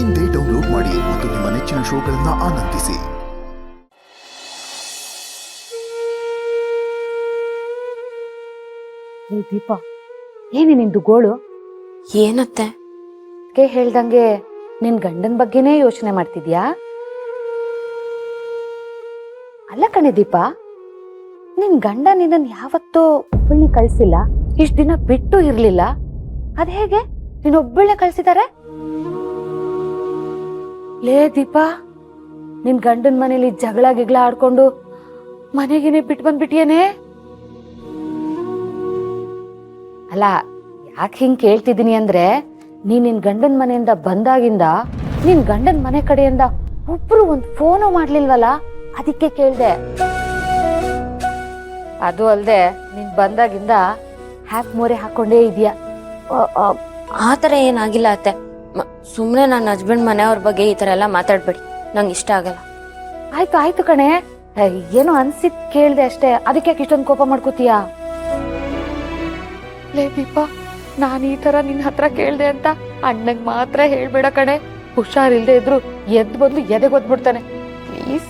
ಇಂದೇ ಡೌನ್ಲೋಡ್ ಮಾಡಿ ಮತ್ತು ನಿಮ್ಮ ನೆಚ್ಚಿನ ಶೋಗಳನ್ನು ಆನಂದಿಸಿ. ದೀಪ, ಏನೇ ನಿಂದು ಗೋಳು? ಏನತ್ತೆ ಹೇಳ್ದಂಗೆ ನಿನ್ ಗಂಡನ ಬಗ್ಗೆನೇ ಯೋಚನೆ ಮಾಡ್ತಿದ್ಯಾ? ಅಲ್ಲ ಕಣೆ ದೀಪ, ನಿನ್ ಗಂಡ ನಿನ್ನ ಯಾವತ್ತೂ ಒಬ್ಬಳನ್ನ ಕಳ್ಸಿಲ್ಲ, ಇಷ್ಟ ದಿನ ಬಿಟ್ಟು ಇರ್ಲಿಲ್ಲ. ಅದ್ ಹೇಗೆ ನೀನೊಬ್ಬಳನ್ನ ಕಳ್ಸಿದಾರೆ? ಲೇ ದೀಪ, ನಿನ್ ಗಂಡನ ಮನೇಲಿ ಜಗಳ ಗಿಗಳ ಆಡ್ಕೊಂಡು ಮನೆಗೇನೆ ಬಿಟ್ಟು ಬಂದ್ಬಿಟ್ಟಿಯೇನೆ? ಅಲ್ಲ, ಯಾಕೆ ಹಿಂಗ್ ಕೇಳ್ತಿದ್ದೀನಿ ಅಂದ್ರೆ, ನಿನ್ ಗಂಡನ ಮನೆಯಿಂದ ಬಂದಾಗಿಂದ ನಿನ್ ಗಂಡನ ಮನೆ ಕಡೆಯಿಂದ ಒಬ್ರು ಒಂದ್ ಫೋನು ಮಾಡ್ಲಿಲ್ವಲ್ಲ, ಅದಕ್ಕೆ ಕೇಳ್ದೆ. ಅದು ಅಲ್ದೆ ನೀನ್ ಬಂದಾಗಿಂದ ಹ್ಯಾಕ್ ಮೋರೆ ಹಾಕೊಂಡೇ ಇದೀಯ. ಆತರ ಏನಾಗಿಲ್ಲ ಅತ್ತೆ. ಸುಮ್ನೆ ನನ್ನ ಹಸ್ಬೆಂಡ್ ಮನೆಯವ್ರ ಬಗ್ಗೆ ಈ ತರ ಎಲ್ಲ ಮಾತಾಡ್ಬೇಡಿ, ನಂಗೆ ಇಷ್ಟ ಆಗಲ್ಲ. ಆಯ್ತು ಆಯ್ತು ಕಣೆ, ಏನೋ ಅನ್ಸಿತ್ ಕೇಳ್ದೆ ಅಷ್ಟೇ, ಅದಕ್ಕೆ ಇಷ್ಟೊಂದು ಕೋಪ ಮಾಡ್ಕೋತೀಯ? ಲೇ ದೀಪ, ನಾನು ಈ ತರ ನಿನ್ ಹತ್ರ ಕೇಳ್ದೆ ಅಂತ ಅಣ್ಣಂಗ್ ಮಾತ್ರ ಹೇಳ್ಬೇಡ ಕಣೆ. ಹುಷಾರಿಲ್ದೆ ಇದ್ರು ಎದ್ ಬಂದು ಎದೆಗೊದ್ಬಿಡ್ತಾನೆ. ಪ್ಲೀಸ್.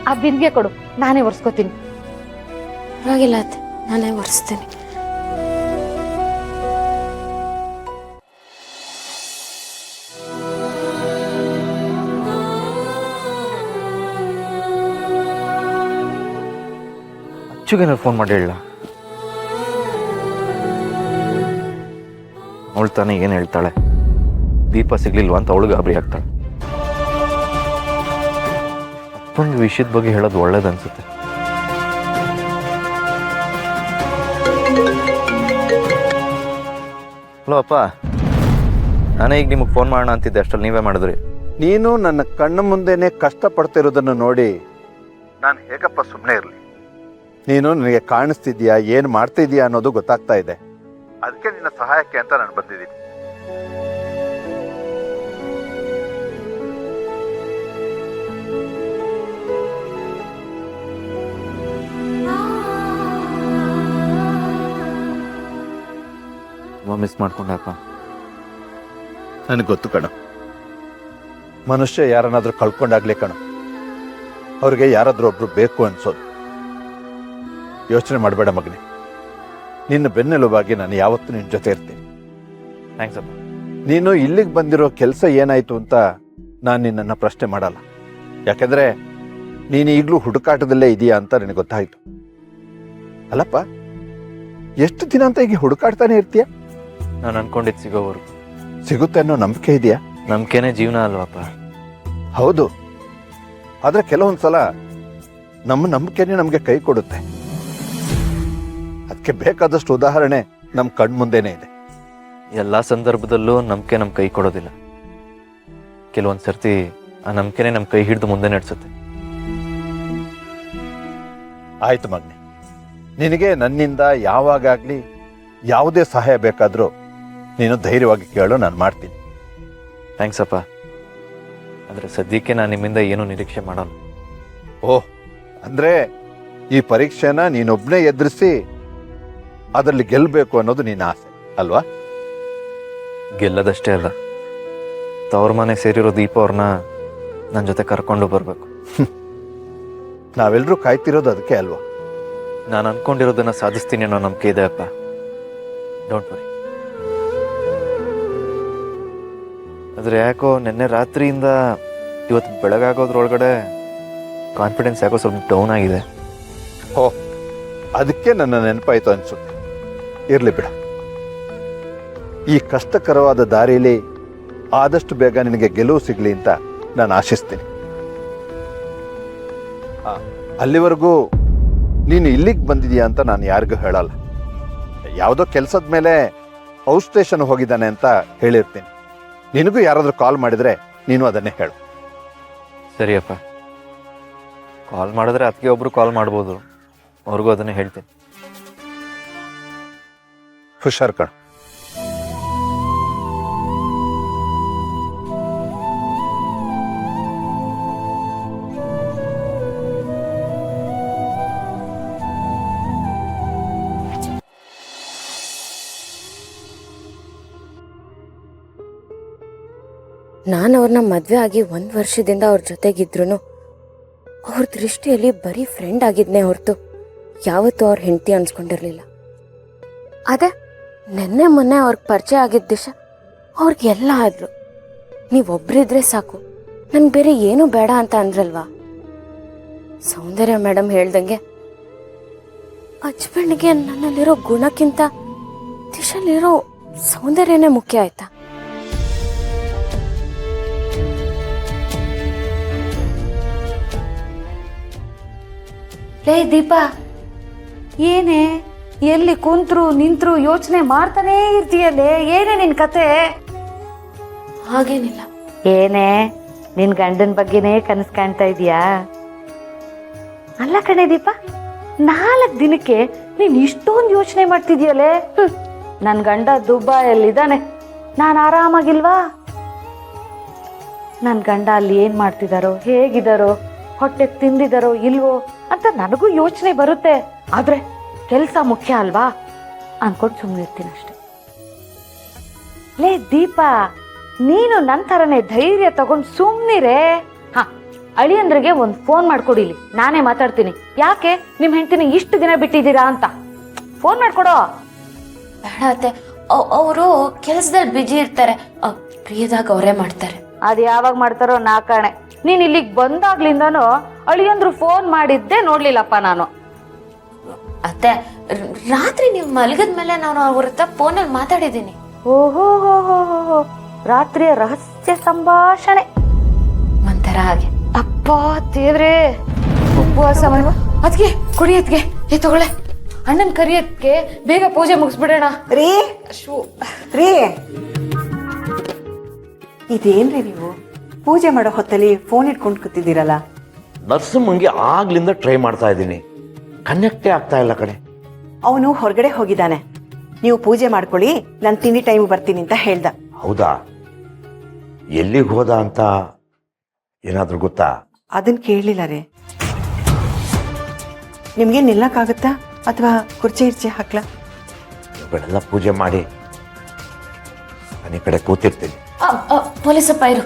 ಆ ಬಿನ್ಗೆ ಕೊಡು, ನಾನೇ ಒರ್ಸ್ಕೋತೀನಿ. ಪರವಾಗಿಲ್ಲ ಅತ್ತೆ, ನಾನೇ ಒರೆಸ್ತೇನೆ. ಅಚ್ಚುಗೇನಾರು ಫೋನ್ ಮಾಡಿ ಹೇಳ. ಅವಳು ತಾನೇ ಏನು ಹೇಳ್ತಾಳೆ? ದೀಪ ಸಿಗ್ಲಿಲ್ವಾ ಅಂತ ಅವಳು ಗಾಬರಿ ಆಗ್ತಾಳೆ. ಅಪ್ಪಂಗೆ ವಿಷಯದ ಬಗ್ಗೆ ಹೇಳೋದು ಒಳ್ಳೇದನ್ಸುತ್ತೆ. ಹಲೋ ಅಪ್ಪ, ನಾನೇ ಈಗ ನಿಮಗೆ ಫೋನ್ ಮಾಡೋಣ ಅಂತಿದ್ದೆ, ಅಷ್ಟರಲ್ಲಿ ನೀವೇ ಮಾಡಿದ್ರಿ. ನೀನು ನನ್ನ ಕಣ್ಣು ಮುಂದೆನೆ ಕಷ್ಟಪಡ್ತಿರೋದನ್ನು ನೋಡಿ ನಾನು ಹೇಗಪ್ಪ ಸುಮ್ಮನೆ ಇರಲಿ? ನೀನು ನನಗೆ ಕಾಣಿಸ್ತಿದ್ಯಾ, ಏನು ಮಾಡ್ತಿದ್ಯಾ ಅನ್ನೋದು ಗೊತ್ತಾಗ್ತಾ ಇದೆ. ಅದಕ್ಕೆ ನಿನ್ನ ಸಹಾಯಕ್ಕೆ ಅಂತ ನಾನು ಬಂದಿದ್ದೀನಿ. ತುಂಬ ಮಿಸ್ ಮಾಡ್ಕೊಂಡಪ್ಪ. ನನಗೆ ಗೊತ್ತು ಕಣ, ಮನುಷ್ಯ ಯಾರನ್ನಾದ್ರೂ ಕಳ್ಕೊಂಡಾಗ್ಲೇ ಕಣ ಅವ್ರಿಗೆ ಯಾರಾದ್ರೂ ಒಬ್ರು ಬೇಕು ಅನ್ಸೋದು. ಯೋಚನೆ ಮಾಡಬೇಡ ಮಗನೇ, ನಿನ್ನ ಬೆನ್ನೆಲುಬಾಗಿ ನಾನು ಯಾವತ್ತೂ ನಿನ್ನ ಜೊತೆ ಇರ್ತೀನಿ. ಥ್ಯಾಂಕ್ಸ್ ಅಪ್ಪ. ನೀನು ಇಲ್ಲಿಗೆ ಬಂದಿರೋ ಕೆಲಸ ಏನಾಯ್ತು ಅಂತ ನಾನು ನಿನ್ನನ್ನು ಪ್ರಶ್ನೆ ಮಾಡಲ್ಲ. ಯಾಕೆಂದ್ರೆ ನೀನು ಈಗಲೂ ಹುಡುಕಾಟದಲ್ಲೇ ಇದೆಯಾ ಅಂತ ನನಗೆ ಗೊತ್ತಾಯ್ತು. ಅಲ್ಲಪ್ಪ, ಎಷ್ಟು ದಿನ ಅಂತ ಈಗ ಹುಡುಕಾಡ್ತಾನೆ ಇರ್ತೀಯ? ನಾನು ಅನ್ಕೊಂಡಿದ್ದು ಸಿಗೋವರೆಗೂ. ಸಿಗುತ್ತೆ ಅನ್ನೋ ನಂಬಿಕೆ ಇದೆಯಾ? ನಂಬಿಕೆನೇ ಜೀವನ ಅಲ್ವಪ್ಪ? ಹೌದು, ಆದ್ರೆ ಕೆಲವೊಂದ್ಸಲ ನಮ್ಮ ನಂಬಿಕೆನೇ ನಮಗೆ ಕೈ ಕೊಡುತ್ತೆ. ಅದಕ್ಕೆ ಬೇಕಾದಷ್ಟು ಉದಾಹರಣೆ ನಮ್ಮ ಕಣ್ಮುಂದೆನೇ ಇದೆ. ಎಲ್ಲ ಸಂದರ್ಭದಲ್ಲೂ ನಂಬಿಕೆ ನಮ್ಮ ಕೈ ಕೊಡೋದಿಲ್ಲ. ಕೆಲವೊಂದು ಸರ್ತಿ ಆ ನಂಬಿಕೆನೇ ನಮ್ಮ ಕೈ ಹಿಡಿದು ಮುಂದೆ ನಡೆಸುತ್ತೆ. ಆಯ್ತು ಮಗನೇ, ನಿನಗೆ ನನ್ನಿಂದ ಯಾವಾಗಲಿ ಯಾವುದೇ ಸಹಾಯ ಬೇಕಾದರೂ ನೀನು ಧೈರ್ಯವಾಗಿ ಕೇಳು, ನಾನು ಮಾಡ್ತೀನಿ. ಥ್ಯಾಂಕ್ಸ್ ಅಪ್ಪ. ಆದರೆ ಸದ್ಯಕ್ಕೆ ನಾನು ನಿಮ್ಮಿಂದ ಏನೂ ನಿರೀಕ್ಷೆ ಮಾಡಲ್ಲ. ಓಹ್, ಅಂದ್ರೆ ಈ ಪರೀಕ್ಷೆನ ನೀನೊಬ್ಬನೇ ಎದುರಿಸಿ ಅದರಲ್ಲಿ ಗೆಲ್ಲಬೇಕು ಅನ್ನೋದು ನಿನ್ನ ಆಸೆ ಅಲ್ವಾ? ಗೆಲ್ಲದಷ್ಟೇ ಅಲ್ಲ, ತವ್ರ ಮನೆ ಸೇರಿರೋ ದೀಪ ಅವ್ರನ್ನ ನನ್ನ ಜೊತೆ ಕರ್ಕೊಂಡು ಬರಬೇಕು. ನಾವೆಲ್ಲರೂ ಕಾಯ್ತಿರೋದು ಅದಕ್ಕೆ ಅಲ್ವಾ? ನಾನು ಅನ್ಕೊಂಡಿರೋದನ್ನ ಸಾಧಿಸ್ತೀನಿ ಅನ್ನೋ ನಂಬಿಕೆ ಇದೆ ಅಪ್ಪ. Don't worry. ಆದರೆ ಯಾಕೋ ನಿನ್ನೆ ರಾತ್ರಿಯಿಂದ ಇವತ್ತು ಬೆಳಗಾಗೋದ್ರೊಳಗಡೆ ಕಾನ್ಫಿಡೆನ್ಸ್ ಯಾಕೋ ಸ್ವಲ್ಪ ಡೌನ್ ಆಗಿದೆ. ಓ, ಅದಕ್ಕೆ ನನ್ನ ನೆನಪಾಯ್ತು ಅನ್ಸುತ್ತೆ. ಇರ್ಲಿ ಬಿಡ, ಈ ಕಷ್ಟಕರವಾದ ದಾರಿಯಲ್ಲಿ ಆದಷ್ಟು ಬೇಗ ನಿನಗೆ ಗೆಲುವು ಸಿಗ್ಲಿ ಅಂತ ನಾನು ಆಶಿಸ್ತೀನಿ. ಅಲ್ಲಿವರೆಗೂ ನೀನು ಇಲ್ಲಿಗೆ ಬಂದಿದೀಯಾ ಅಂತ ನಾನು ಯಾರಿಗೂ ಹೇಳಲ್ಲ. ಯಾವುದೋ ಕೆಲಸದ ಮೇಲೆ ಔಟ್ ಸ್ಟೇಷನ್ ಹೋಗಿದ್ದಾನೆ ಅಂತ ಹೇಳಿರ್ತೀನಿ. ನಿನಗೂ ಯಾರಾದರೂ ಕಾಲ್ ಮಾಡಿದ್ರೆ ನೀನು ಅದನ್ನೇ ಹೇಳು. ಸರಿಯಪ್ಪ, ಕಾಲ್ ಮಾಡಿದ್ರೆ ಅದಕ್ಕೆ ಒಬ್ರು ಕಾಲ್ ಮಾಡ್ಬೋದು, ಅವ್ರಿಗೂ ಅದನ್ನೇ ಹೇಳ್ತೀನಿ. ಹುಷಾರ್ ಕಣ. ನಾನು ಅವ್ರನ್ನ ಮದುವೆ ಆಗಿ 1 ವರ್ಷದಿಂದ ಅವ್ರ ಜೊತೆಗಿದ್ರು ಅವ್ರ ದೃಷ್ಟಿಯಲ್ಲಿ ಬರೀ ಫ್ರೆಂಡ್ ಆಗಿದ್ನೇ ಹೊರತು ಯಾವತ್ತೂ ಅವ್ರ ಹೆಂಡತಿ ಅನ್ಸ್ಕೊಂಡಿರ್ಲಿಲ್ಲ. ಅದೇ ನೆನ್ನೆ ಮೊನ್ನೆ ಅವ್ರಿಗೆ ಪರಿಚಯ ಆಗಿದ್ದ ದಿವಸ ಅವ್ರಿಗೆಲ್ಲ ಆದ್ರು. ನೀವೊಬ್ರಿದ್ರೆ ಸಾಕು, ನನ್ಗೆ ಬೇರೆ ಏನೂ ಬೇಡ ಅಂತ ಅಂದ್ರಲ್ವಾ. ಸೌಂದರ್ಯ ಮೇಡಮ್ ಹೇಳ್ದಂಗೆ ಹಸ್ಬೆಂಡ್ಗೆ ನನ್ನಲ್ಲಿರೋ ಗುಣಕ್ಕಿಂತ ದಿಶಲ್ಲಿರೋ ಸೌಂದರ್ಯನೇ ಮುಖ್ಯ ಆಯ್ತಾ. ಲೇ ದೀಪಾ, ಏನೇ ಎಲ್ಲಿ ಕುಂತ್ರು ನಿಂತ್ರು ಯೋಚನೆ ಮಾಡ್ತಾನೇ ಇರ್ತೀಯಲ್ಲೇ, ಏನೇ ನಿನ್ ಕತೆ? ಹಾಗೇನಿಲ್ಲ. ಏನೇ ನಿನ್ ಗಂಡನ ಬಗ್ಗೆನೇ ಕನಸು ಕಾಣ್ತಾ ಇದೀಯಾ? ಅಲ್ಲ ಕಣೆ ದೀಪ, 4 ದಿನಕ್ಕೆ ನೀನ್ ಇಷ್ಟೊಂದು ಯೋಚನೆ ಮಾಡ್ತಿದ್ಯಲ್ಲೇ. ನನ್ ಗಂಡ ದುಬೈಯಲ್ಲಿದ್ದಾನೆ, ನಾನು ಆರಾಮಾಗಿಲ್ವಾ? ನನ್ ಗಂಡ ಅಲ್ಲಿ ಏನ್ ಮಾಡ್ತಿದಾರೋ, ಹೇಗಿದಾರೋ, ಹೊಟ್ಟೆ ತಿಂದಿದಾರೋ ಇಲ್ವೋ ಅಂತ ನನಗೂ ಯೋಚನೆ ಬರುತ್ತೆ. ಆದ್ರೆ ಕೆಲ್ಸ ಮುಖ್ಯ ಅಲ್ವಾ ಅನ್ಕೊಂಡು ಸುಮ್ಮನಿರ್ತೀನಿ ಅಷ್ಟೆ. ಲೇ ದೀಪಾ, ನೀನು ನನ್ನ ಥರನೇ ಧೈರ್ಯ ತಗೊಂಡು ಸುಮ್ಮನಿರೇ. ಹಾ, ಅಳಿಯಂದ್ರಿಗೆ ಒಂದು ಫೋನ್ ಮಾಡ್ಕೊಡಿಲಿ, ನಾನೇ ಮಾತಾಡ್ತೀನಿ. ಯಾಕೆ ನಿಮ್ಮ ಹೆಂಡತಿನ ಇಷ್ಟು ದಿನ ಬಿಟ್ಟಿದ್ದೀರಾ ಅಂತ ಫೋನ್ ಮಾಡ್ಕೊಡೋ. ಬೇಡ ಅತ್ತೆ, ಅವರು ಕೆಲಸದಲ್ಲಿ ಬಿಜಿ ಇರ್ತಾರೆ. ಪ್ರಿಯದಾಗ ಅವರೇ ಮಾಡ್ತಾರೆ. ಅದು ಯಾವಾಗ ಮಾಡ್ತಾರೋ ನಾ ಕಾಣೆ. ನೀನ್ ಇಲ್ಲಿಗೆ ಬಂದಾಗ್ಲಿಂದನೂ ಅಳಿಯಂದ್ರು ಫೋನ್ ಮಾಡಿದ್ದೆ ನೋಡ್ಲಿಲ್ಲಪ್ಪ ನಾನು. ಅತ್ತೆ, ರಾತ್ರಿ ನೀವು ಮಲಗಿದ್ಮೇಲೆ ನಾನು ಅವ್ರ ಹತ್ರ ಫೋನಲ್ಲಿ ಮಾತಾಡಿದ್ದೀನಿ. ಓಹೋ ಹೋ ಹೋ ಹೋ, ರಾತ್ರಿಯ ರಹಸ್ಯ ಸಂಭಾಷಣೆ ಒಂಥರ ಹಾಗೆ. ಅಪ್ಪ ದೇವ್ರೇ, ಉಪವಾಸ ಅದ್ಗೆ ಕುಡಿ, ಅದ್ಗೆ ತಗೊಳ್ಳೆ, ಅಣ್ಣನ್ ಕರಿಯತ್ಗೆ ಬೇಗ ಪೂಜೆ ಮುಗಿಸ್ಬಿಡೋಣ. ರೀ ರೀ, ಇದೇನ್ರಿ ನೀವು ಪೂಜೆ ಮಾಡೋ ಹೊತ್ತಲ್ಲಿ ಫೋನ್ ಇಟ್ಕೊಂಡು ಕೂತಿದ್ದೀರಲ್ಲ? ನರಸಿಂಹಂಗೆ ಆಗ್ಲಿಂದ ಟ್ರೈ ಮಾಡ್ತಾ ಇದ್ದೀನಿ, ಕನೆಕ್ಟೇ ಆಗ್ತಾ ಇಲ್ಲ ಕಣೆ. ಅವನು ಹೊರಗಡೆ ಹೋಗಿದ್ದಾನೆ. ನೀವು ಪೂಜೆ ಮಾಡ್ಕೊಳ್ಳಿ, ನಾನು ತಿಂಡಿ ಟೈಮ್ ಬರ್ತೀನಿ ಅಂತ ಹೇಳ್ದ. ಹೌದಾ? ಎಲ್ಲಿಗೆ ಹೋದ ಅಂತ ಏನಾದ್ರೂ ಗೊತ್ತಾ? ಅದನ್ನ ಕೇಳಲಿಲ್ಲ ರೀ. ನಿಮ್ಗೆ ನಿಲ್ಲಕ್ಕಾಗತ್ತಾ ಅಥವಾ ಕುರ್ಚಿ ಇರ್ಚಿ ಹಾಕ್ಲಾ? ಇವುಗಳೆಲ್ಲ ಪೂಜೆ ಮಾಡಿ ನಾನು ಈ ಕಡೆ ಕೂತಿರ್ತೀನಿ. ಪೊಲೀಸಪ್ಪ ಇರು,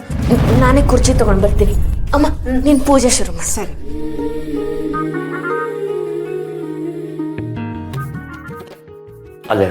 ನಾನೇ ಕುರ್ಚಿ ತಗೊಂಡ್ ಬರ್ತೀನಿ. ಅಮ್ಮ, ನೀನ್ ಪೂಜೆ ಶುರು ಮಾಡಿ. ಸರಿ. ಅಲ್ಲೇ